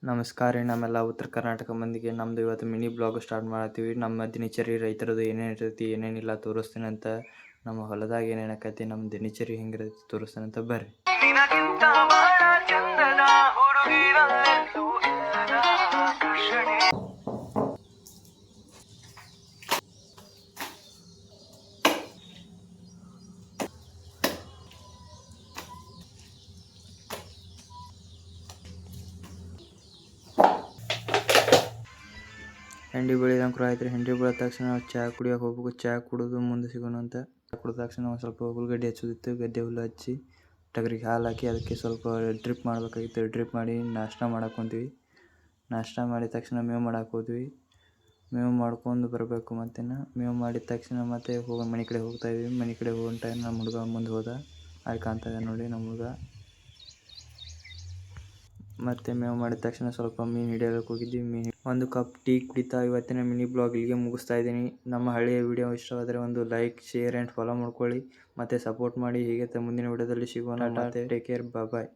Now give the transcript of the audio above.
ನಮಸ್ಕಾರ ರೀ, ನಮ್ಮೆಲ್ಲ ಉತ್ತರ ಕರ್ನಾಟಕ ಮಂದಿಗೆ ನಮ್ಮದು ಇವತ್ತು ಮಿನಿ ಬ್ಲಾಗ್ ಸ್ಟಾರ್ಟ್ ಮಾಡತ್ತೀವಿ. ನಮ್ಮ ದಿನಚರಿ ರೈತರದು ಏನೇನು ಇರ್ತೈತಿ ಏನೇನಿಲ್ಲ ತೋರಿಸ್ತೀನಿ ಅಂತ. ನಮ್ಮ ಹೊಲದಾಗ ಏನೇನು ಆಕೈತಿ, ನಮ್ಮ ದಿನಚರಿ ಹೆಂಗಿರ್ತೈತಿ ತೋರಿಸ್ತೀನಿ ಅಂತ ಬರ್ರಿ. ಹೆಂಡಿ ಬೆಳಿದಂಕ್ರು ಆಯ್ತು ರೀ. ಹೆಂಡಿ ಬೆಳೆದ ತಕ್ಷಣ ನಾವು ಚಹಾ ಕುಡಿಯೋಕೆ ಹೋಗ್ಬೇಕು. ಚಹಾ ಕುಡಿದು ಮುಂದೆ ಸಿಗೋಣ ಅಂತ. ಚಹಾ ಕುಡಿದ ತಕ್ಷಣ ಒಂದು ಸ್ವಲ್ಪ ಹುಲ್ಗಡ್ಡೆ ಹಚ್ಚೋದಿತ್ತು. ಗದ್ದೆ ಹುಲ್ಲು ಹಚ್ಚಿ ಟಗರಿಗೆ ಹಾಲು ಹಾಕಿ ಅದಕ್ಕೆ ಸ್ವಲ್ಪ ಡ್ರಿಪ್ ಮಾಡಬೇಕಾಗಿತ್ತು. ಡ್ರಿಪ್ ಮಾಡಿ ನಾಷ್ಟ ಮಾಡಕ್ಕೆ ಕುಂತೀವಿ. ನಾಷ್ಟ ಮಾಡಿದ ತಕ್ಷಣ ಮೇವು ಮಾಡಕ್ಕೆ ಹೋದ್ವಿ. ಮೇವು ಮಾಡ್ಕೊಂಡು ಬರಬೇಕು. ಮತ್ತೇನು ಮೇವು ಮಾಡಿದ ತಕ್ಷಣ ಮತ್ತೆ ಮನೆ ಕಡೆ ಹೋಗ್ತಾಯಿದ್ವಿ. ಮನೆ ಕಡೆ ಹೋಗೋ ಟೈಮ್ ನಮ್ಮ ಹುಡುಗ ಮುಂದೆ ಹೋದ. ಅಲ್ಲಿ ಕಾಣ್ತಾ ಇದೆ ನೋಡಿ ನಮ್ಮ ಹುಡುಗ. ಮತ್ತು ಮೇವು ಮಾಡಿದ ತಕ್ಷಣ ಸ್ವಲ್ಪ ಮೀನು ಹಿಡಿಯೋದಕ್ಕೆ ಹೋಗಿದ್ವಿ. ಒಂದು ಕಪ್ ಟೀ ಕುಡಿತಾ ಇವತ್ತಿನ ಮಿನಿ ಬ್ಲಾಗ್ ಇಲ್ಲಿಗೆ ಮುಗಿಸ್ತಾ ಇದ್ದೀನಿ. ನಮ್ಮ ಹಳೆಯ ವಿಡಿಯೋ ಇಷ್ಟವಾದರೆ ಒಂದು ಲೈಕ್, ಶೇರ್ ಆ್ಯಂಡ್ ಫಾಲೋ ಮಾಡ್ಕೊಳ್ಳಿ. ಮತ್ತು ಸಪೋರ್ಟ್ ಮಾಡಿ. ಹೀಗೆ ಮುಂದಿನ ವಿಡಿಯೋದಲ್ಲಿ ಸಿಗೋಣ. ಟೇಕ್ ಕೇರ್, ಬಾಯ್.